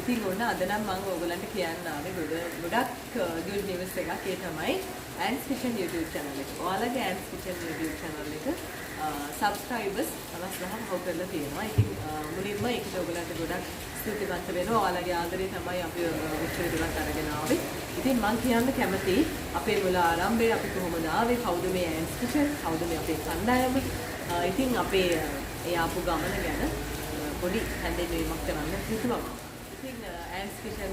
ඉතින් ඔන්න අද නම් මම ඔයගලන්ට කියන්න ආවේ ගොඩක් good news එකක්. ඒ තමයි Anne's Kitchen YouTube channel එක. ඔයාලගේ Anne's Kitchen YouTube channel එක subscribers 50000 හො කරලා තියෙනවා. ඉතින් මුලින්ම ඒකට ඔයගලන්ට ගොඩක් ස්තුතිවන්ත වෙනවා. ඔයාලගේ ආදරේ තමයි අපි උත්තර දෙකක් අරගෙන ආවේ. ඉතින් මම කියන්න කැමතියි අපේ මුල ආරම්භය අපි කොහොමද ආවේ? කවුද මේ Anne's Kitchen? කවුද මේ අපේ කණ්ඩායම? ඉතින් අපේ ඒ ආපු ගමන ගැන පොඩි හැඳින්වීමක් කරන්න හිතුවා. ඉතින් Anne's Kitchen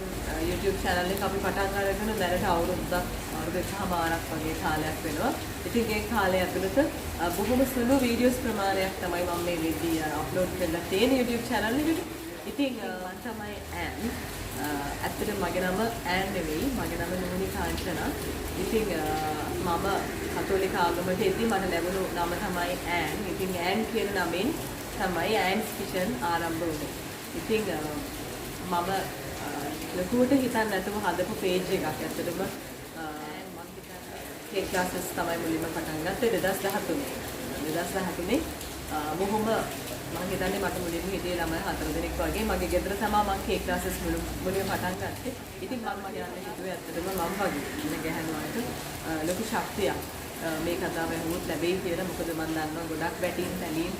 YouTube channel එක අපි පටන් අරගෙන දැනට අවුරුදු එකමාරක් වගේ කාලයක් වෙනවා. ඉතින් ඒ කාලය ඇතුළත බොහොම සුළු වීඩියෝස් ප්‍රමාණයක් තමයි මම මේ විදිය අප්ලෝඩ් කරලා තියෙන YouTube channel එකට. ඉතින් මම තමයි Anne. ඇත්තටම මගේ නම Anne නෙවෙයි. මගේ නම නුනි කාංචනා. ඉතින් මම කතෝලික ආගමට එද්දි මට ලැබුණු නම තමයි Anne. ඉතින් Anne කියන නමෙන් තමයි Anne's Kitchen ආරම්භ වුණේ. ඉතින් මම ලකුවට හිතන්න නැතුව හදපු page එකක්. ඇත්තටම මම හිතන්නේ cake classes තමයි මුලින්ම පටන් ගත්තේ 2013. බොහොම මම හිතන්නේ මට මුලින්ම හිටියේ ළමයි 4 දෙනෙක් වගේ. මගේ ගෙදර තමයි මම cake classes මුලින්ම පටන් ගත්තේ. ඉතින් මම කියන්න හිතුවේ ඇත්තටම මම වගේ ඉන්න ගැහණුවට ලොකු ශක්තියක් මේ කතාව ඇහුවොත් ලැබෙයි කියලා. මොකද මම දන්නවා ගොඩක් වැටීම් තැලීම්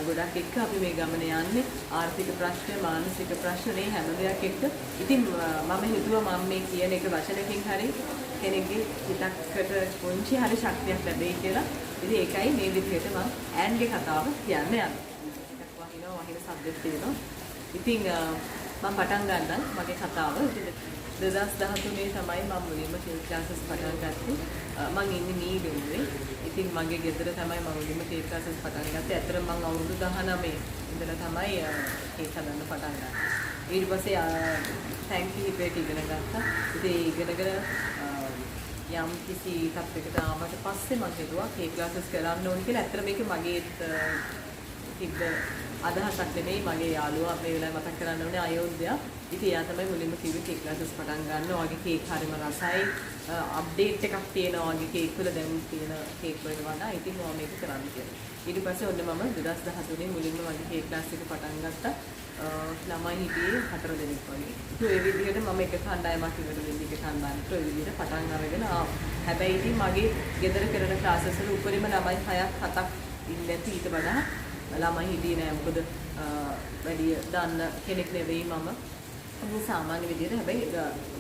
ගොඩක් එක්ක අපි මේ ගමන යන්නේ. ආර්ථික ප්‍රශ්න, මානසික ප්‍රශ්න මේ හැම දෙයක් එක්ක. ඉතින් මම හිතුවා මම මේ කියන එක වචනකින් හරි කෙනෙක්ගේ හිතකට පුංචි හරි ශක්තියක් ලැබෙයි කියලා. ඉතින් ඒකයි මේ විදිහට මම Anneගේ කතාව කියන්න යන්නේ. වහින සබ්ජෙක්ට් තියෙනවා. ඉතින් මම පටන් ගන්නම් මගේ කතාව. 2013 තමයි මම මුලින්ම cake classes පටන් ගත්තේ. මම ඉන්නේ මීගමුවේ. ඉතින් මගේ ගෙදර තමයි මම මුලින්ම cake classes පටන් ගත්තේ. ඇත්තටම මම අවුරුදු 19 ඉඳලා තමයි cake හදන්න පටන් ගත්තේ. ඊට පස්සේ thank you හිපේට ඉගෙන ගත්තා. ඉතින් ඉගෙනගෙන යම් කිසි තත්යකට ආවට පස්සේ මම හිතුවා cake classes කරන්න ඕනේ කියලා. ඇත්තට මේක මගේ තිබ්බ අදහසක් නෙමෙයි. මගේ යාළුවා මේ වෙලාවේ මතක් කරන්න ඕනේ අයෝධ්‍යා. ඉතින් එයා තමයි මුලින්ම කිව්වේ cake classes පටන් ගන්න. ඔයගේ cake හරිම රසයි. අප්ඩේට් එකක් තියෙනවා ඔයගේ cake වල දැන් තියෙන cake වලට වඩා. ඉතින් මම මේක කරන්න කියලා. ඊට පස්සේ ඔන්න මම 2013 මුලින්ම මගේ cake class එක පටන් ගත්තා. ළමයි හිටියේ 4 දෙනෙක් වගේ. ඒ විදිහට මම එක කණ්ඩායමක් ඉවර වෙන්න එක කණ්ඩායමක් ඒ විදිහට පටන් අරගෙන ආවා. හැබැයි ඉතින් මගේ ගෙදර කරන classes වල උඩරිම ළමයි 6ක් 7ක් ඉන්නේ නැති ඊට වඩා ළමයි හිටියේ නෑ. මොකද වැඩි දන්න කෙනෙක් නෙවෙයි මම. ඒ සාමාන්‍ය විදිහට හැබැයි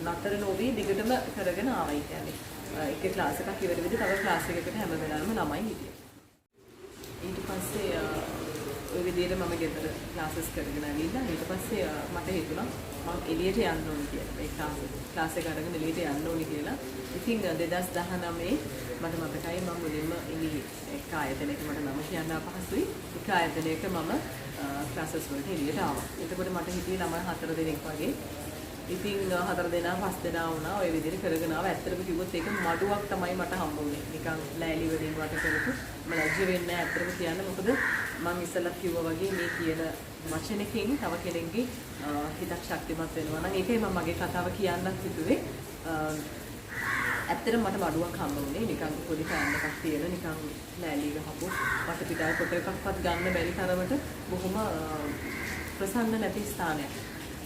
නතර නොවී දිගටම කරගෙන ආවයි කියන්නේ. එක ක්ලාස් එකක් ඉවර වෙද්දී තව ක්ලාස් එකකට හැම වෙලාවෙම ළමයි හිටියේ. ඊට පස්සේ ওই විදිහට මම ගෙදර ක්ලාසස් කරගෙන ආවිලා ඊට පස්සේ මට හිතුණා මම එළියට යන්න ඕනේ කියලා. ඒ ක්ලාස් එක අරගෙන එළියට යන්න ඕනේ කියලා. ඉතින් 2019 මට මතකයි මම මුලින්ම ඉන්නේ එක ආයතනයක මට නම කියන්න අපහසුයි. එක ආයතනයක මම ක්ලාසස් වලට එළියට ආවා. එතකොට මට හිටියේ ළමයි 4 දෙනෙක් වගේ. ඉතින් 4 දෙනා 5 දෙනා වුණා. ওই විදිහට කරගෙන ආවා. ඇත්තටම කිව්වොත් ඒක මඩුවක් තමයි මට හම්බ වුනේ. නිකන් ලෑලි වලින් වට කරපු. මම ලැජ්ජ වෙන්නේ නැහැ ඇත්තටම කියන්න. මොකද මම ඉස්සෙල්ලා කිව්වා වගේ මේ කියන වචනකින් තව කෙනෙක්ගේ හිතක් ශක්තිමත් වෙනවා නම් ඒකයි මම මගේ කතාව කියන්නත් හිතුවේ. ඇත්තටම මට මඩුවක් හම්බ වුණේ. නිකන් පොඩි ෆෑන් එකක් තියෙන නිකන් ලෑලි ගහපු වට පිටාය කොට එකක්වත් ගන්න බැරි තරමට බොහොම ප්‍රසන්න නැති ස්ථානයක්.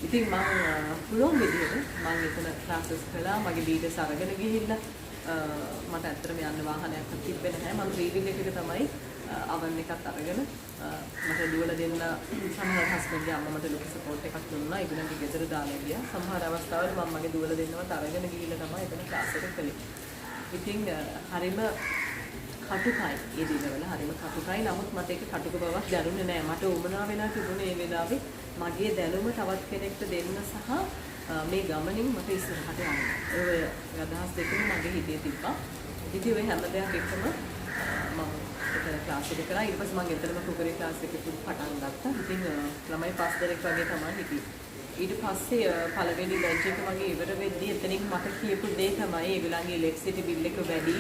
ඉතින් මම පුළුවන් විදිහට මම එතන ක්ලාසස් කළා. මගේ බීඩස් අරගෙන ගිහිල්ලා මට ඇත්තටම යන්න වාහනයක් තිබ්බේ නැහැ. මම රීඩින් එකක තමයි අවන් එකත් අරගෙන මට දුවලා දෙන්න සමහර හස්බන්ඩ්ගේ අම්මා මට ලොකු සපෝට් එකක් දුන්නා. ඒගොල්ලන්ගේ ගෙදර දාලා ගියා. සමහර අවස්ථාවල මම මගේ දුවලා දෙන්නවත් අරගෙන ගිහිල්ලා තමයි එතන ක්ලාස් එක කළේ. ඉතින් හරිම කටුකයි ඒ දිනවල හරිම කටුකයි. නමුත් මට ඒක කටුක බවක් දැනුනේ නැහැ. මට උමනා වෙලා තිබුණේ ඒ වෙලාවේ මගේ දැනුම තවත් කෙනෙක්ට දෙන්න සහ මේ ගමනින් මට ඉස්සරහට යන්න. ඔය අදහස් දෙකම මගේ හිතේ තිබ්බා. ඉතින් ඔය හැම දෙයක් එක්කම මම එතන ක්ලාස් එක කරා. ඊට පස්සේ මම එතනම කුකරේ ක්ලාස් එකේ පටන් ගත්තා. ඉතින් ළමයි 5 දෙනෙක් වගේ තමයි හිටියේ. ඊට පස්සේ පළවෙනි බැච් එක මගේ ඉවර වෙද්දී එතනින් මට කියපු දේ තමයි ඒගොල්ලන්ගේ ඉලෙක්ට්‍රිසිටි බිල් එක වැඩි.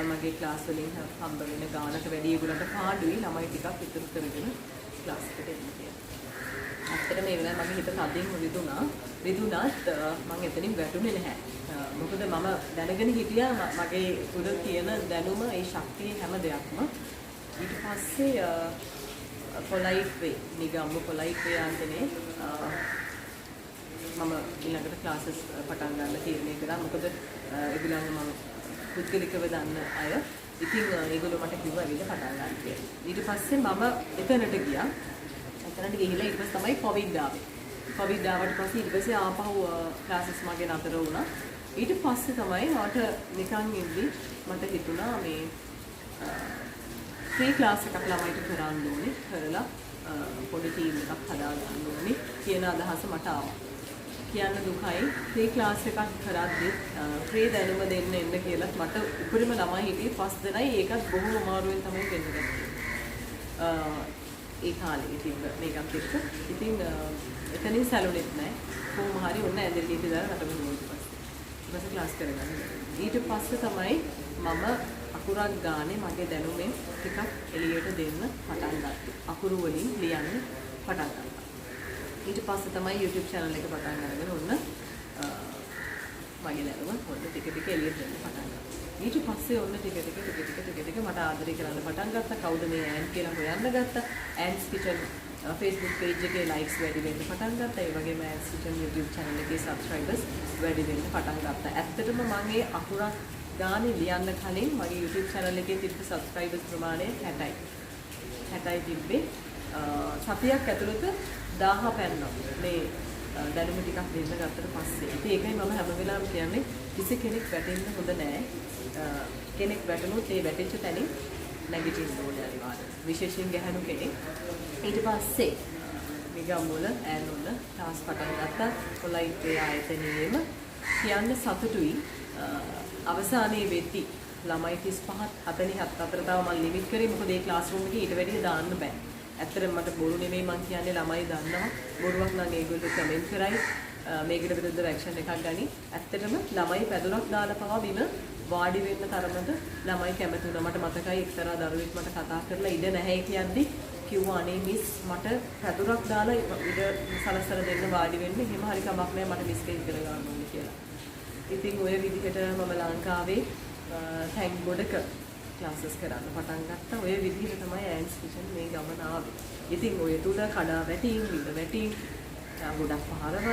මගේ ක්ලාස් වලින් හම්බ වෙන ගානට වැඩි ඒගොල්ලන්ට පාඩුයි. ළමයි ටිකක් ඉතුරු කරගෙන ක්ලාස් එකට එන්න කියලා. ඇත්තටම මේ වෙලාවේ මගේ හිත තදින් රිදුණත් මම එතනින් වැටුනේ නැහැ. මොකද මම දැනගෙන හිටියා මගේ උඩ තියෙන දැනුම ඒ ශක්තිය හැම දෙයක්ම. ඊට පස්සේ polite way නිගම්ම polite way යන්නේ මම ඊළඟට ක්ලාසස් පටන් ගන්න තීරණය කරා. මොකද ඒගොල්ලන්ව මම පුද්ගලිකව දන්න අය. ඉතින් ඒගොල්ලෝ මට කිව්වා ඇවිල්ලා පටන් ගන්න කියලා. ඊට පස්සේ මම එතනට ගියා. එතනට ගිහිල්ලා ඊට පස්සේ තමයි කොවිඩ් ආවේ. කොවිඩ් ආවට පස්සේ ඊට පස්සේ ආපහු ක්ලාසස් මගේ නතර වුණා. ඊට පස්සේ තමයි මට නිකන් ඉඳි මට හිතුණා මේ ෆ්‍රී ක්ලාස් එකක් ළමයිට කරන්න ඕනේ. කරලා පොඩි ටීම් එකක් හදාගන්න ඕනේ කියන අදහස මට ආවා. කියන්න දුකයි ෆ්‍රී ක්ලාස් එකක් කරද්දි ෆ්‍රී දැනුම දෙන්න එන්න කියලා මට උපරිම ළමයි හිටියේ 5 දෙනයි. ඒකත් බොහොම අමාරුවෙන් තමයි දෙන්න ගත්තේ. ඒ කාලේ ඉතින් මේකත් එක්ක ඉතින් එතනින් සැලුනෙත් නැහැ. කොහොම හරි ඔන්න ඇඳෙලියට දාලා රට මෙහෙම ඊපස්සේ ක්ලාස් කරගන්න. ඊට පස්සේ තමයි මම අකුරක් ගානේ මගේ දැනුමෙන් ටිකක් එළියට දෙන්න පටන් ගත්තේ. අකුරු වලින් ලියන්න පටන් ගත්තා. ඊට පස්සේ තමයි YouTube channel එක පටන් අරගෙන ඔන්න මගේ දැනුම ඔන්න ටික ටික එළියට දෙන්න පටන් ගත්තා. ඊට පස්සේ ඔන්න ටික ටික මට ආදරය කරන්න පටන් ගත්තා. කවුද මේ ඈන් කියලා හොයන්න ගත්තා. ඈන්ස් කිචන් Facebook page එකේ likes වැඩි වෙන්න පටන් ගත්තා. ඒ වගේම ඈන්ස් කිචන් YouTube channel එකේ subscribers වැඩි වෙන්න පටන් ගත්තා. ඇත්තටම මම මේ අකුරක් ගානේ ලියන්න කලින් මගේ YouTube channel එකේ තිබ්බ subscribers ප්‍රමාණය 60යි. 60යි තිබ්බේ. සතියක් ඇතුළත 1000 පැන්නා. මේ දැනුම ටිකක් දෙන්න ගත්තට පස්සේ. ඉතින් ඒකයි මම හැම වෙලාවෙම කියන්නේ කිසි කෙනෙක් වැටෙන්න හොඳ නැහැ. කෙනෙක් වැටුණොත් ඒ වැටෙච්ච තැනින් නැගිටින්න ඕනේ අනිවාර්යයෙන්. විශේෂයෙන් ගැහණු කෙනෙක්. ඊට පස්සේ මේ ගම්වල ඈනුල ටාස් පටන් ගත්තා. කොලයිටේ ආයතනයේම කියන්න සතුටුයි. අවසානයේ වෙද්දි ළමයි 35 47 අතර තව මම ලිමිට් කරේ. මොකද ඒ ක්ලාස් රූම් එකේ ඊට වැඩිය දාන්න බෑ. ඇත්තටම මට බොරු නෙමෙයි මං කියන්නේ ළමයි දන්නවා. බොරුවක් නම් ඒගොල්ලෝ කමෙන්ට් කරයි. මේකට විරුද්ධව ඇක්ෂන් එකක් ගනි. ඇත්තටම ළමයි පැදුරක් දාලා පවා බිම වාඩි වෙන්න තරමට ළමයි කැමති වුණා. මට මතකයි එක්තරා දරුවෙක් මට කතා කරලා ඉඩ නැහැ කියද්දි කිව්වා අනේ මිස් මට පැදුරක් දාලා ඉඩ සලසලා දෙන්න වාඩි වෙන්න. එහෙම හරි කමක් නැහැ මට මිස් කෙල් කර ගන්න ඕනේ කියලා. ඉතින් ඔය විදිහට මම ලංකාවේ තැන් ගොඩක ක්ලාසස් කරන්න පටන් ගත්තා. ඔය විදිහට තමයි ඈන්ස් කිචන් මේ ගමන ආවේ. ඉතින් ඔය තුල කඩා වැටීම්, විඳ වැටීම්, ගොඩක් පහරවල්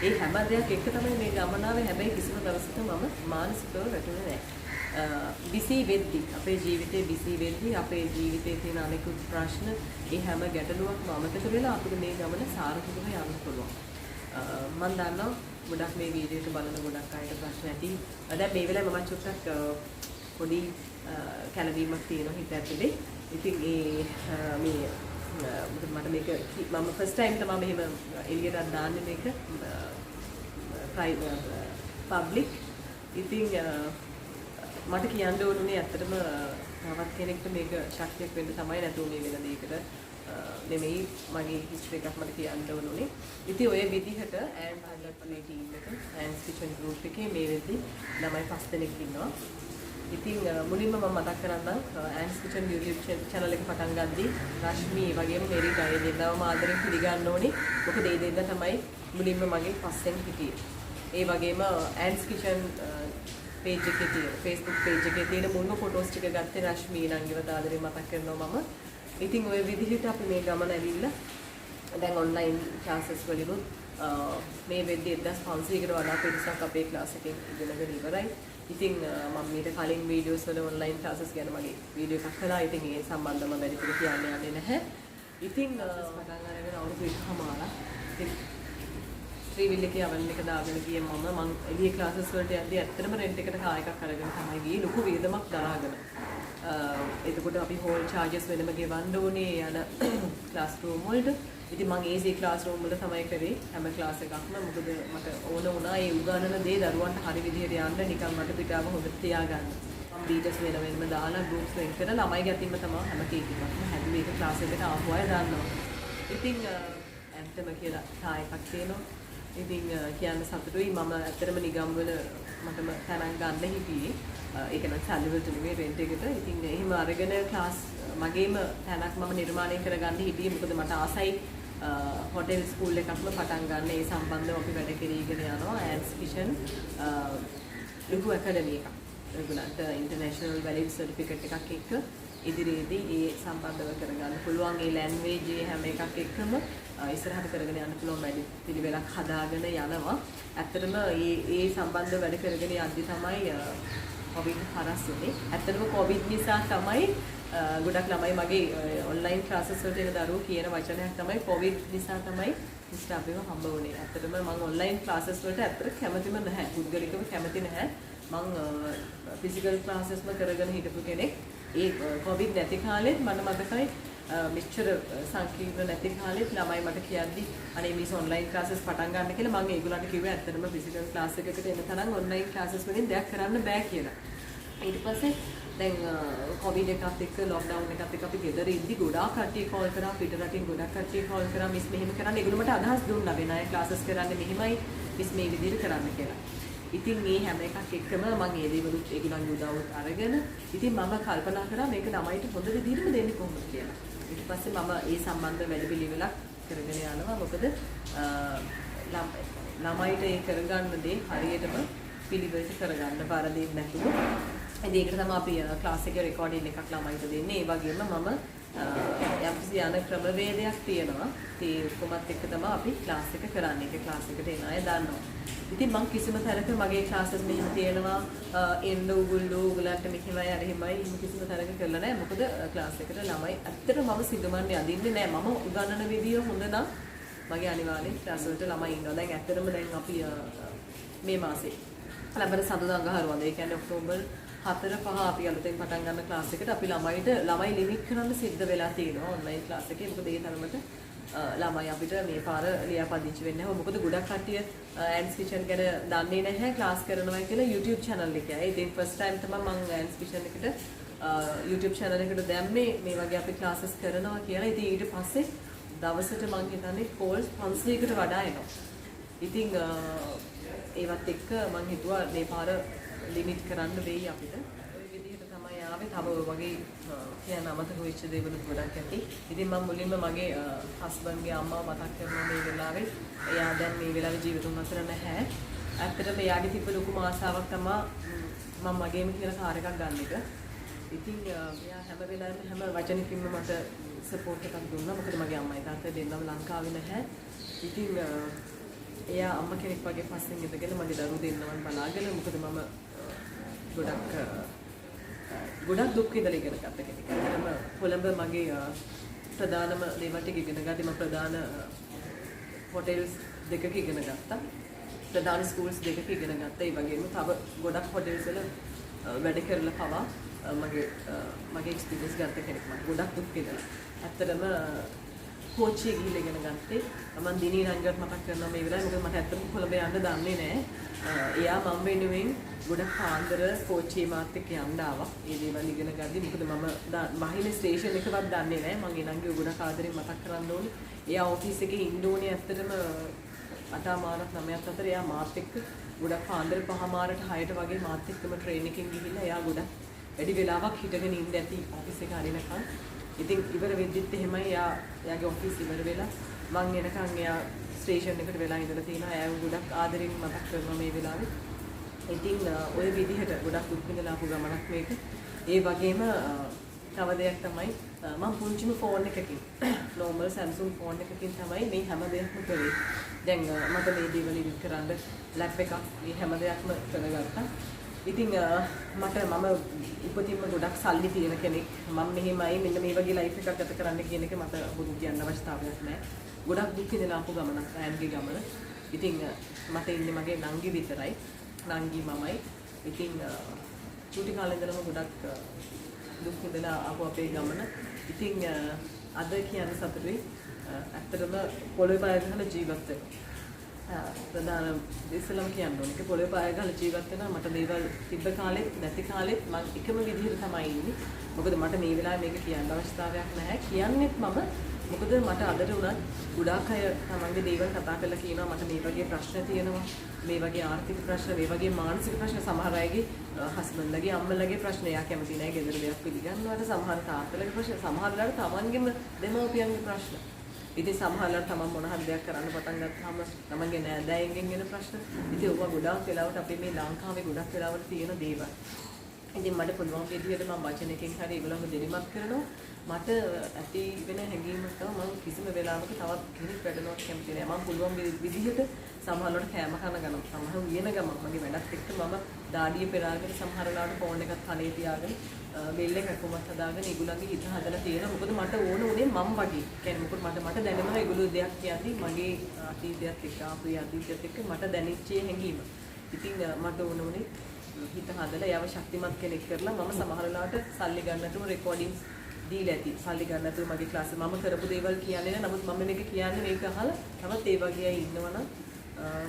ඒ හැම දෙයක් එක්ක තමයි මේ ගමන ආවේ. හැබැයි කිසිම දවසක මම මානසිකව වැටුනේ නැහැ. බිසි වෙද්දි අපේ ජීවිතේ බිසි වෙද්දි අපේ ජීවිතේ තියෙන අනෙකුත් ප්‍රශ්න ඒ හැම ගැටලුවක්ම අමතක වෙලා අපිට මේ ගමන සාර්ථකව යන්න පුළුවන්. මම දන්නවා ගොඩක් මේ වීඩියෝ එක බලන ගොඩක් අයට ප්‍රශ්න ඇති. දැන් මේ වෙලාවේ මම චුට්ටක් පොඩි කැළවීමක් තියෙනවා හිත ඇතුලේ. ඉතින් මේ මට මේක මම ෆස්ට් ටයිම් තමයි මෙහෙම එළියට දාන්නේ මේක පබ්ලික්. ඉතින් මට කියන්න ඕනේ ඇත්තටම තවත් කෙනෙක්ට මේක ශක්තියක් වෙන්න තමයි නැතුව මේ වෙන දෙයකට නෙමෙයි මගේ හිස්ටරි එකක් මට කියන්න ඕනේ. ඉතින් ඔය විදිහට ඈන් පයිලට් මේ ටීම් එක ඈන්ස් කිචන් ගෲප් එකේ මේ වෙද්දි ළමයි 5 දෙනෙක් ඉන්නවා. ඉතින් මුලින්ම මම මතක් කරන්නම් ඈන්ස් කිචන් YouTube channel එක පටන් ගද්දී රශ්මි ඒ වගේම මෙරි ගය දෙන්නවම ආදරෙන් පිළිගන්න ඕනේ. මොකද ඒ දෙන්න තමයි මුලින්ම මගේ පස්සෙන් හිටියේ. ඒ වගේම ඈන්ස් කිචන් page එකේ තියෙන Facebook page එකේ තියෙන මුල්ම ෆොටෝස් ටික ගත්තේ රශ්මි නංගිවත් ආදරෙන් මතක් කරනවා මම. ඉතින් ඔය විදිහට අපි මේ ගමන ඇවිල්ලා දැන් ඔන්ලයින් ක්ලාසස් වලිනුත් මේ වෙද්දී 1500කට වඩා පිරිසක් අපේ ක්ලාස් එකෙන් ඉගෙනගෙන ඉවරයි. ඉතින් මම මීට කලින් වීඩියෝස් වල ඔන්ලයින් ක්ලාසස් ගැන මගේ වීඩියෝ එකක් කළා. ඉතින් ඒ සම්බන්ධව වැඩිපුර කියන්න යන්නේ නැහැ. ඉතින් පටන් අරගෙන අවුරුදු 1කමාරක් ඉතින් ත්‍රිවිල් එකේ අවල් එක දාගෙන ගියේ මම එළියේ ක්ලාසස් වලට යද්දී ඇත්තටම රෙන්ට් එකට කාර් එකක් අරගෙන තමයි ගියේ. ලොකු වේදමක් දරාගෙන. එතකොට අපි හෝල් චාර්ජස් වෙනම ගෙවන්න ඕනේ යන ක්ලාස් රූම් වලට. ඉතින් මම AC ක්ලාස් රූම් වල තමයි කරේ හැම ක්ලාස් එකක්ම. මොකද මට ඕන වුණා ඒ උගන්වන දේ දරුවන්ට හරි විදිහට යන්න නිකන් මට පිටාව හොඳට තියාගන්න. මම බීටස් වෙනම දාලා ගෲප්ස් වෙන් කරලා ළමයි ගැතින්ම තමයි හැම කේක් එකක්ම හැදුවේ. ඒක ක්ලාස් එකට ආපු අය දන්නවා. ඉතින් ඇත්තම කියලා ටා එකක් තියෙනවා. ඉතින් කියන්න සතුටුයි මම ඇත්තටම නිගම්වල මටම තැනක් ගන්න හිටියේ. ඒක නම් සල්ලි වලට නෙමෙයි රෙන්ට් එකට. ඉතින් එහෙම අරගෙන ක්ලාස් මගේම තැනක් මම නිර්මාණය කරගන්න හිටියේ. මොකද මට ආසයි හොටෙල් ස්කූල් එකක්ම පටන් ගන්න. ඒ සම්බන්ධව අපි වැඩ කෙරීගෙන යනවා. ඈන්ස් කිචන් ලොකු ඇකඩමි එකක්. ඒගොල්ලන්ට ඉන්ටර්නැෂනල් වැලිඩ් සර්ටිෆිකට් එකක් එක්ක ඉදිරියේදී ඒ සම්බන්ධව කරගන්න පුළුවන්. ඒ ලැන්ග්වේජ් හැම එකක් එක්කම ඉස්සරහට කරගෙන යන්න පුළුවන් වැඩි පිළිවෙලක් හදාගෙන යනවා. ඇත්තටම ඒ සම්බන්ධව වැඩ කරගෙන යද්දි තමයි කොවිඩ් හරස් වුණේ. ඇත්තටම කොවිඩ් නිසා තමයි ගොඩක් ළමයි මගේ ඔන්ලයින් ක්ලාසස් වලට එන දරුවෝ කියන වචනයක් තමයි කොවිඩ් නිසා තමයි ඉස්ට අපිව හම්බ වුණේ. ඇත්තටම මම ඔන්ලයින් ක්ලාසස් වලට ඇත්තට කැමතිම නැහැ. පුද්ගලිකව කැමති නැහැ. මම ෆිසිකල් ක්ලාසස්ම කරගෙන හිටපු කෙනෙක්. ඒ කොවිඩ් නැති කාලෙත් මම මතකයි මෙච්චර සංකීර්ණ නැති කාලෙත් ළමයි මට කියද්දි අනේ මිස් ඔන්ලයින් ක්ලාසස් පටන් ගන්න කියලා මම ඒගොල්ලන්ට කිව්වා ඇත්තටම ෆිසිකල් ක්ලාස් එකකට එන තරම් ඔන්ලයින් ක්ලාසස් වලින් දෙයක් කරන්න බෑ කියලා. ඊට පස්සේ දැන් කොවිඩ් එකත් එක්ක ලොක්ඩවුන් එකත් එක්ක අපි ගෙදර ඉඳි ගොඩාක් කට්ටිය කෝල් කරා පිට රටින් ගොඩක් කට්ටිය කෝල් කරා මිස් මෙහෙම කරන්න ඒගොල්ලෝ මට අදහස් දුන්නා වෙන අය ක්ලාසස් කරන්නේ මෙහෙමයි මිස් මේ විදිහට කරන්න කියලා. ඉතින් මේ හැම එකක් එක්කම මම ඒ දේවලුත් ඒගොල්ලන්ගේ උදව්වත් අරගෙන ඉතින් මම කල්පනා කරා මේක ළමයිට හොඳ විදිහටම දෙන්නේ කොහොමද කියලා. ඊට පස්සේ මම ඒ සම්බන්ධ වැඩපිළිවෙලක් කරගෙන යනවා. මොකද ළමයිට ඒ කරගන්න දේ හරියටම පිළිවෙලට කරගන්න පාරදීන් නැතුව. ඉතින් ඒකට තමයි අපි ක්ලාස් එකේ රෙකෝඩින් එකක් ළමයිට දෙන්නේ. ඒ වගේම මම යම්කිසි යන ක්‍රමවේදයක් තියෙනවා. ඒ ඔක්කොමත් එක්ක තමයි අපි ක්ලාස් එක කරන්නේ. ඒක ක්ලාස් එකට එන අය දන්නවා. ඉතින් මම කිසිම තැනක මගේ ක්ලාසස් මෙහෙම තියෙනවා එන්න උගලන්ට මෙහෙමයි අර එහෙමයි එහෙම කිසිම තැනක කරලා නැහැ. මොකද ක්ලාස් එකට ළමයි ඇත්තට මම සිගමන්නේ අදින්නේ නැහැ. මම උගන්වන විදිය හොඳ නම් මගේ අනිවාර්යෙන් ක්ලාස් වලට ළමයි ඉන්නවා. දැන් ඇත්තටම දැන් අපි මේ මාසේ ලබන සඳුදා අඟහරුවාද ඒ කියන්නේ ඔක්තෝබර් 4-5 අපි අලුතෙන් පටන් ගන්න ක්ලාස් එකට අපි ළමයි ලිමිට් කරන්න සිද්ධ වෙලා තියෙනවා ඔන්ලයින් ක්ලාස් එකේ. මොකද ඒ තරමට ළමයි අපිට මේ පාර ලියාපදිංචි වෙන්නේ නැහැ. මොකද ගොඩක් කට්ටිය ඇන්ස් කිචන් ගැන දන්නේ නැහැ ක්ලාස් කරනවා කියලා YouTube channel එකේ. ඉතින් first time තමයි මම ඇන්ස් කිචන් එකට YouTube channel එකට දැම්මේ මේ වගේ අපි ක්ලාසස් කරනවා කියලා. ඉතින් ඊට පස්සේ දවසට මම හිතන්නේ calls 500කට වඩා එනවා. ඉතින් ඒවත් එක්ක මම හිතුවා මේ පාර ලිමිට් කරන්න වෙයි අපිට. ওই විදිහට තමයි ආවේ. තව වගේ කියන අමතක වෙච්ච දේවල් ගොඩක් ඇති. ඉතින් මම මුලින්ම මගේ හස්බන්ඩ්ගේ අම්මාව මතක් කරනවා මේ වෙලාවේ. එයා දැන් මේ වෙලාවේ ජීවිතුන් අතර නැහැ. ඇත්තටම එයාගේ තිබ්බ ලොකුම ආසාවක් තමයි මම මගේම කියලා කාර් එකක් ගන්න එක. ඉතින් එයා හැම වෙලාවෙම හැම වචනකින්ම මට සපෝට් එකක් දුන්නා. මොකද මගේ අම්මයි තාත්තයි දෙන්නම ලංකාවේ නැහැ. ඉතින් එයා අම්මා කෙනෙක් වගේ පස්සෙන් ඉඳගෙන මගේ දරුවෝ දෙන්නවන් බලාගෙන මොකද මම ගොඩක් දුක් විඳලා ඉගෙන ගත්ත කෙනෙක්. ඒකම කොළඹ මගේ ප්‍රධානම දේවල් ටික ඉගෙන ගත්තේ මම ප්‍රධාන හොටෙල්ස් දෙකක ඉගෙන ගත්තා. ප්‍රධාන ස්කූල්ස් දෙකක ඉගෙන ගත්තා. ඒ වගේම තව ගොඩක් හොටෙල්ස් වල වැඩ කරලා පවා මගේ එක්ස්පීරියන්ස් ගත්ත කෙනෙක්. මම ගොඩක් දුක් විඳලා. ඇත්තටම කෝච්චිය ගිහිල්ලා ඉගෙන ගත්තේ. මම දිනී රංගත් මතක් කරනවා මේ වෙලාවේ. මොකද මට ඇත්තටම කොළඹ යන්න දන්නේ නැහැ. එයා මම වෙනුවෙන් ගොඩක් පාන්දර කෝච්චියේ මාත් එක්ක යන්න ආවා. ඒ දේවල් ඉගෙන ගද්දි මොකද මම බහින ස්ටේෂන් එකවත් දන්නේ නැහැ. මම ඊළඟේ ගොඩක් ආදරෙන් මතක් කරන්න ඕනේ. එයා ඔෆිස් එකේ ඉන්න ඕනේ ඇත්තටම 8:00 9:00 අතර එයා මාත් එක්ක ගොඩක් පාන්දර 5:00 6:00 වගේ මාත් එක්කම ට්‍රේන් එකකින් ගිහිල්ලා එයා ගොඩක් වැඩි වෙලාවක් හිටගෙන ඉන්න ඇති ඔෆිස් එක හරිනකන්. ඉතින් ඉවර වෙද්දිත් එහෙමයි එයාගේ ඔෆිස් ඉවර වෙලා මං එනකන් එයා ස්ටේෂන් එකට වෙලා ඉඳලා තියෙනවා. එයාව ගොඩක් ආදරෙන් මතක් කරනවා මේ වෙලාවේ. ඉතින් ওই විදිහට ගොඩක් දුක් විඳලා ආපු ගමනක් මේක. ඒ වගේම තව දෙයක් තමයි මම පුංචිම ෆෝන් එකකින් normal Samsung ෆෝන් එකකින් තමයි මේ හැම දෙයක්ම කරේ. දැන් මට මේ දේවල් ඉදිරි කරන්න ලැප් එකක් මේ හැම දෙයක්ම කරගත්තා. ඉතින් මම උපතින්ම ගොඩක් සල්ලි තියෙන කෙනෙක්. මම මෙහෙමයි මෙන්න මේ වගේ ලයිෆ් එකක් ගත කරන්න කියන එක මට බුදු කියන්න අවශ්‍යතාවයක් නැහැ. ගොඩක් දුක් විඳලා ආපු ගමනක් අයන්ගේ ගමන. ඉතින් මට ඉන්නේ මගේ නංගි විතරයි. නංගි මමයි. ඉතින් චූටි කාලේ ඉඳලම ගොඩක් දුක් විඳලා ආපු අපේ ගමන. ඉතින් අද කියන්න සතුටුයි. ඇත්තටම පොළොවේ පය ගහලා ජීවත් වෙනවා. ප්‍රධාන ඉස්සලම කියන්න ඕනේ. ඒක පොළොවේ පය ගහලා ජීවත් වෙනවා. මට දේවල් තිබ්බ කාලෙත් නැති කාලෙත් මම එකම විදිහට තමයි ඉන්නේ. මොකද මට මේ වෙලාවේ මේක කියන්න අවශ්‍යතාවයක් නැහැ. කියන්නෙත් මම මොකද මට අදට උනත් ගොඩාක් අය තමන්ගේ දේවල් කතා කරලා කියනවා මට මේ වගේ ප්‍රශ්න තියෙනවා. මේ වගේ ආර්ථික ප්‍රශ්න, මේ වගේ මානසික ප්‍රශ්න සමහර අයගේ හස්බන්ඩ්ලගේ අම්මලගේ ප්‍රශ්න එයා කැමති නැහැ ගෙදර දෙයක් පිළිගන්නවට. සමහර තාත්තලගේ ප්‍රශ්න, සමහර වෙලාවට තමන්ගේම දෙමව්පියන්ගේ ප්‍රශ්න. ඉතින් සමහරවල් තමන් මොන හරි දෙයක් කරන්න පටන් ගත්තාම තමන්ගේ නෑදෑයන්ගෙන් එන ප්‍රශ්න. ඉතින් ඕවා ගොඩාක් වෙලාවට අපි මේ ලංකාවේ ගොඩක් වෙලාවට තියෙන දේවල්. ඉතින් මට පුළුවන් විදිහට මම වචනයකින් හරි ඒගොල්ලන්ව දෙලිමත් කරනවා. මට ඇති වෙන හැඟීමක් තමයි මම කිසිම වෙලාවක තවත් කෙනෙක් වැඩනවත් කැමති නෑ. මම පුළුවන් විදිහට සමහරවල්ට කෑම කන ගමන් සමහර උයන ගමන් මගේ වැඩත් එක්ක මම දාඩිය පෙරාගෙන සමහර වෙලාවට ෆෝන් එකත් කනේ තියාගෙන බෙල් එක කොමත් හදාගෙන ඒගොල්ලන්ගේ හිත හදලා තියෙනවා. මොකද මට ඕන උනේ මම වගේ. කියන්නේ මොකද මට දැනෙනවා ඒගොල්ලෝ දෙයක් කියන්නේ මගේ අතීතයත් එක්ක අපේ අතීතයත් එක්ක මට දැනෙච්ච හැඟීම. ඉතින් මට ඕන උනේ හිත හදලා යව ශක්තිමත් කෙනෙක් කරලා මම සමහර වෙලාවට සල්ලි ගන්න නැතුව රෙකෝඩින්ග්ස් දීලා ඇති. සල්ලි ගන්න නැතුව මගේ ක්ලාස් මම කරපු දේවල් කියන්නේ නැහැ. නමුත් මම මේක කියන්නේ මේක අහලා තවත් ඒ වගේ අය ඉන්නවනම්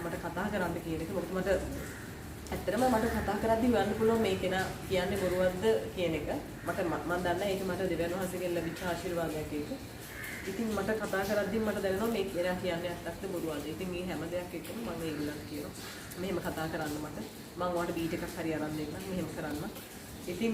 මට කතා කරන්න කියන එක. මොකද මට ඇත්තටම මට කතා කරද්දී හොයන්න පුළුවන් මේ කෙනා කියන්නේ බොරුවක්ද කියන එක. මම දන්නේ ඒක මට දෙවියන් වහන්සේගෙන් ලැබිච්ච ආශිර්වාදයක් ඒක. ඉතින් මට කතා කරද්දී මට දැනෙනවා මේ කෙනා කියන්නේ ඇත්තක්ද බොරුවක්ද. ඉතින් මේ හැම දෙයක් එක්කම මම ඒගොල්ලන්ට කියනවා මෙහෙම කතා කරන්න මට. මම ඔයාලට බීට් එකක් හරි අරන් දෙන්නම් මෙහෙම කරන්න. ඉතින්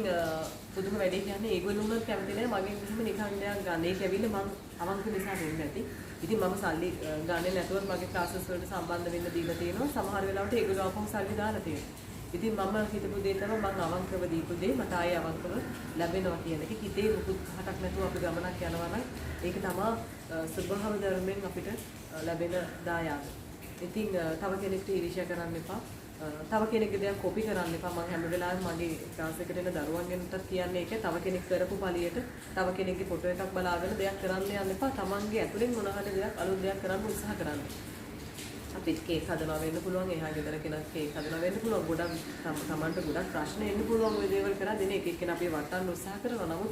පුදුම වැඩේ කියන්නේ ඒගොල්ලෝ උනත් කැමති නැහැ මගෙන් කිසිම නිකන් දෙයක් ගන්න. ඒක ඇවිල්ලා මම අවංක නිසා වෙන්නේ නැති. ඉතින් මම සල්ලි ගන්නේ නැතුව මගේ ක්ලාසස් වලට සම්බන්ධ වෙන්න දීලා තියෙනවා. සමහර වෙලාවට ඒගොල්ලෝ අපහු සල්ලි දාලා තියෙනවා. ඉතින් මම හිතපු දේ තමයි මම අවංකව දීපු දේ මට ආයේ අවංකව ලැබෙනවා කියන එක. හිතේ මුකුත් හටක් නැතුව අපි ගමනක් යනවා නම් ඒක තමයි ස්වභාව ධර්මයෙන් අපිට ලැබෙන දායාද. ඉතින් තව කෙනෙක්ට ඊර්ෂ්‍යා කරන්න එපා. තව කෙනෙක්ගේ දේක් කොපි කරන්න එපා. මම හැම වෙලාවෙම මගේ ක්ලාස් එකට එන දරුවන්ගෙන්ට කියන්නේ ඒක. තව කෙනෙක් කරපු පළියට තව කෙනෙක්ගේ ෆොටෝ එකක් බලාගෙන දෙයක් කරන්න යන්න එපා. තමන්ගේ ඇතුලෙන් මොන හරි දෙයක් අලුත් දෙයක් කරන්න උත්සාහ කරන්න. අපිට කේක් හදනවා වෙන්න පුළුවන්. එහා ගෙදර කෙනෙක් කේක් හදනවා වෙන්න පුළුවන්. ගොඩක් තමන්ට ගොඩක් ප්‍රශ්න එන්න පුළුවන්. ওই දේවල් කරා දෙන එක එක්කෙනා අපි වටන්න උත්සාහ කරනවා. නමුත්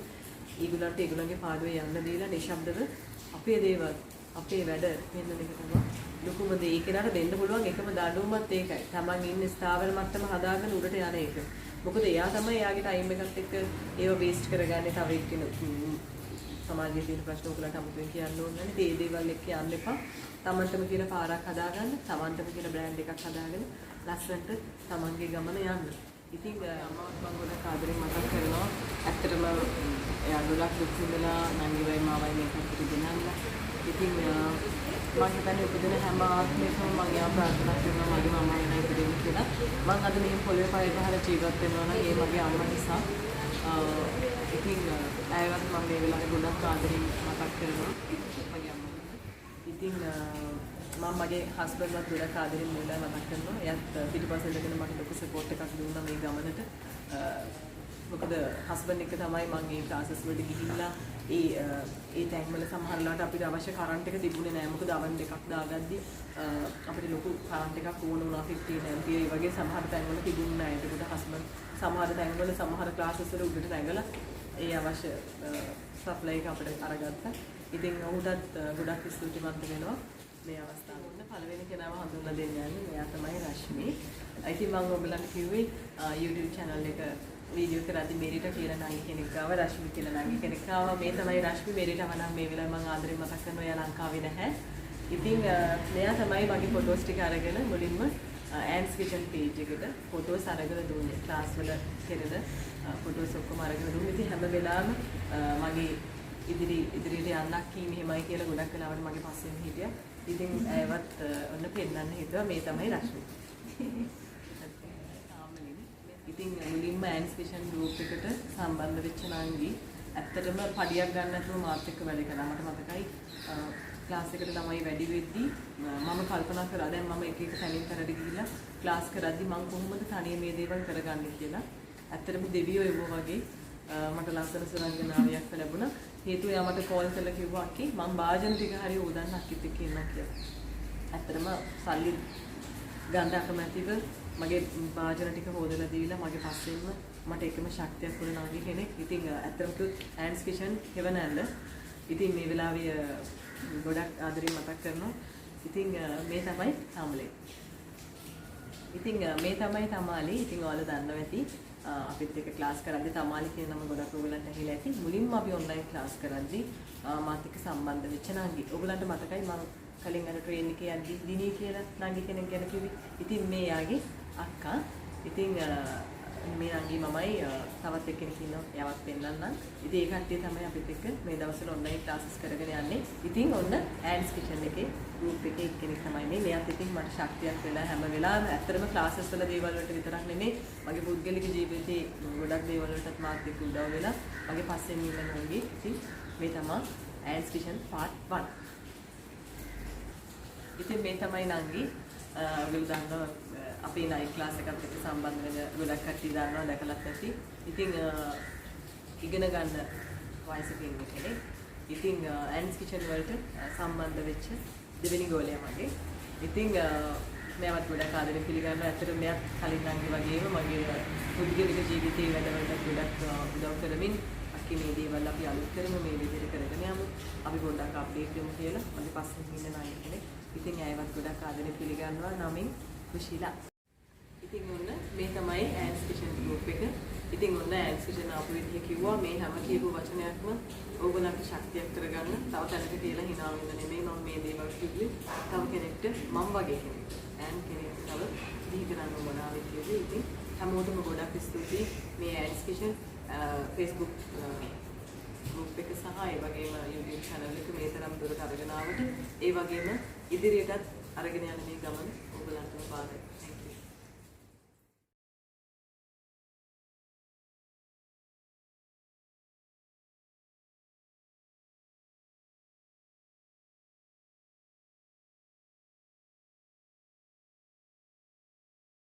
ඊගොල්ලන්ට ඒගොල්ලන්ගේ පාඩුවේ යන්න දීලා නිශ්ශබ්දව අපේ දේවල් අපේ වැඩ මෙන්න මේක තමයි ලොකුම දේ. ඒකනට දෙන්න පුළුවන් එකම දඬුවමත් ඒකයි. Taman ඉන්න ස්ථාවර මට්ටම හදාගෙන උඩට යන එක. මොකද එයා තමයි එයාගේ ටයිම් එකත් එක්ක ඒව වේස්ට් කරගන්නේ. තව එක්කෙනෙක් සමාජයේ තියෙන ප්‍රශ්න උගලට අමුතුවෙන් කියන්න ඕනේ නැහැ. ඒ දේවල් එක්ක යන්න එපා. Tamanටම කියලා පාරක් හදාගන්න, Tamanටම කියලා බ්‍රෑන්ඩ් එකක් හදාගෙන ලස්සනට Tamanගේ ගමන යන්න. ඉතින් අම්මාවත් මම ගොඩක් ආදරෙන් මතක් කරනවා. ඇත්තටම එයා ගොඩක් දුක් විඳලා නංගිවයි මාවයි මේක අපිට ගෙනල්ලා. ඉතින් මම හිතන්නේ උපදින හැම ආත්මයකම මම යා ප්‍රාර්ථනා කරනවා මගේ මම එන ඉපදෙන්න කියලා. මම අද මේ පොළවේ පය ගහලා ජීවත් වෙනවා නම් ඒ මගේ අම්මා නිසා. ඉතින් ඇයවත් මම මේ වෙලාවේ ගොඩක් ආදරෙන් මතක් කරනවා මගේ අම්මා. ඉතින් මම මගේ හස්බන්ඩ්වත් ගොඩක් ආදරෙන් මේ වෙලාවේ මතක් කරනවා. එයාත් පිටිපස්සේ ඉඳගෙන මට ලොකු සපෝට් එකක් දුන්නා මේ ගමනට. මොකද හස්බන්ඩ් එක තමයි මම මේ ක්ලාසස් වලට ගිහිල්ලා ඒ තැන්වල සමහර වෙලාවට අපිට අවශ්‍ය කරන්ට් එක තිබුණේ නැහැ. මොකද අවන් දෙකක් දාගද්දි අපිට ලොකු කරන්ට් එකක් ඕන වුණා 15 ඇම්පියර්. ඒ වගේ සමහර තැන්වල තිබුණේ නැහැ. ඒකට හස්බන්ඩ් සමහර තැන්වල සමහර ක්ලාසස් වල උඩට නැගලා ඒ අවශ්‍ය සප්ලයි එක අපිට අරගත්තා. ඉතින් ඔහුටත් ගොඩක් ස්තුතිවන්ත වෙනවා මේ අවස්ථාව. පළවෙනි කෙනාව හඳුන්වලා දෙන්න යන්නේ මෙයා තමයි රශ්මි. ඉතින් මම ඔයගලන්ට කිව්වේ YouTube channel එක වීඩියෝ කරද්දී මෙරිට කියලා නංගි කෙනෙක් ආවා. රශ්මි කියලා නංගි කෙනෙක් ආවා. මේ තමයි රශ්මි. මෙරිට වනම් මේ වෙලාවේ මම ආදරෙන් මතක් කරනවා. එයා ලංකාවේ නැහැ. ඉතින් මෙයා තමයි මගේ ෆොටෝස් ටික අරගෙන මුලින්ම ඇන්ස් කිචන් පේජ් එකට ෆොටෝස් අරගෙන දුන්නේ. ක්ලාස් වල කෙරෙන ෆොටෝස් ඔක්කොම අරගෙන දුන්නේ. ඉතින් හැම වෙලාවෙම මගේ ඉදිරියට යන්නක් කී මෙහෙමයි කියලා ගොඩක් වෙලාවට මගේ පස්සෙන් හිටියා. ඉතින් ඇයවත් ඔන්න පෙන්නන්න හිතුවා මේ තමයි රශ්මි. ඉතින් මුලින්ම ඇන්ස්පිෂන් ගෲප් එකට සම්බන්ධ වෙච්ච නංගි ඇත්තටම පඩියක් ගන්න නැතුව මාත් එක්ක වැඩ කරා. මට මතකයි ක්ලාස් එකට ළමයි වැඩි වෙද්දී මම කල්පනා කරා දැන් මම එක එක තැනින් තැනට ගිහිල්ලා ක්ලාස් කරද්දී මම කොහොමද තනියම මේ දේවල් කරගන්නේ කියලා. ඇත්තටම දෙවියෝ එවෝ වගේ මට ලස්සන සුරංගනාවියක් ලැබුණා. හේතුව එයා මට කෝල් කරලා කිව්වා අක්කි මම වාජන ටික හරි උදන්න අක්කිත් එක්ක ඉන්නවා කියලා. ඇත්තටම සල්ලි ගන්න අකමැතිව මගේ වාජන ටික හොදලා දීලා මගේ පස්සෙන්ම මට එකම ශක්තියක් වුණ නංගි කෙනෙක්. ඉතින් ඇත්තටම කිව්වොත් ඇන්ස් කිෂන් හෙවන් ඇන්ඩ්. ඉතින් මේ වෙලාවේ ගොඩක් ආදරෙන් මතක් කරනවා. ඉතින් මේ තමයි තමාලි. ඉතින් මේ තමයි තමාලි. ඉතින් ඔයාලා දන්නවා ඇති අපිත් එක්ක ක්ලාස් කරද්දී තමාලි කියන නම ගොඩක් ඔයගලන්ට ඇහිලා ඇති. මුලින්ම අපි ඔන්ලයින් ක්ලාස් කරද්දී මාත් එක්ක සම්බන්ධ වෙච්ච නංගි. ඔයගලන්ට මතකයි මම කලින් අර ට්‍රේන් එකේ යද්දී දිනී කියලා නංගි කෙනෙක් ගැන කිව්වේ. ඉතින් මේ යාගේ අක්කා. ඉතින් මේ නංගි මමයි තවත් එක්කෙනෙක් ඉන්නවා එයාවත් පෙන්නන්නම්. ඉතින් ඒ කට්ටිය තමයි අපිත් එක්ක මේ දවස්වල ඔන්ලයින් ක්ලාසස් කරගෙන යන්නේ. ඉතින් ඔන්න ඇන්ස් කිචන් එකේ ගෲප් එකේ එක්කෙනෙක් තමයි මේ. මෙයාත් ඉතින් මට ශක්තියක් වෙලා හැම වෙලාවෙම ඇත්තටම ක්ලාසස් වල දේවල් වලට විතරක් නෙමෙයි මගේ පුද්ගලික ජීවිතේ ගොඩක් දේවල් වලටත් මාත් එක්ක උදව් වෙලා මගේ පස්සෙන් ඉන්න නංගි. ඉතින් මේ තමයි ඇන්ස් කිචන් part 1. ඉතින් මේ තමයි නංගි ඔයගොල්ලෝ දන්නවා අපේ නයිට් ක්ලාස් එකත් එක්ක සම්බන්ධ වෙන ගොඩක් කට්ටිය දන්නවා දැකලත් ඇති. ඉතින් ඉගෙන ගන්න වයසක ඉන්න කෙනෙක්. ඉතින් ඇන්ස් කිචන් වලට සම්බන්ධ වෙච්ච දෙවෙනි ගෝලයා මගේ. ඉතින් මෙයාවත් ගොඩක් ආදරෙන් පිළිගන්නවා. ඇත්තටම මෙයාත් කලින් නංගි වගේම මගේ පුද්ගලික ජීවිතයේ වැඩවලට ගොඩක් උදව් කරමින් අක්කි මේ දේවල් අපි අලුත් කරමු මේ විදිහට කරගෙන යමු. අපි පොඩ්ඩක් අප්ඩේට් වෙමු කියලා මගේ පස්සෙන් ඉන්න නයි කෙනෙක්. ඉතින් ඇයවත් ගොඩක් ආදරෙන් පිළිගන්නවා නමින් කුෂිලා. ඉතින් ඔන්න මේ තමයි ඇන්ස් කිචන් ගෲප් එක. ඉතින් ඔන්න ඇන්ස් කිචන් ආපු විදිහ කිව්වා මේ හැම කියපු වචනයක්ම ඕගොල්ලන්ට ශක්තියක් කරගන්න තව තැනක කියලා hina වෙන්න නෙමෙයි මම මේ දේවල් කිව්වේ. තව කෙනෙක්ට මම වගේ කෙනෙක්. ඇන් කෙනෙක්ට තව දී කරන්න ඕනාවෙ කිව්වේ. ඉතින් හැමෝටම ගොඩක් ස්තුතියි මේ ඇන්ස් කිචන් Facebook ගෲප් එක සහ ඒ වගේම YouTube channel එක මේ තරම් දුරට අරගෙන ආවට ඒ වගේම ඉදිරියටත් අරගෙන යන මේ ගමන ඔයගලන්ටම පාදක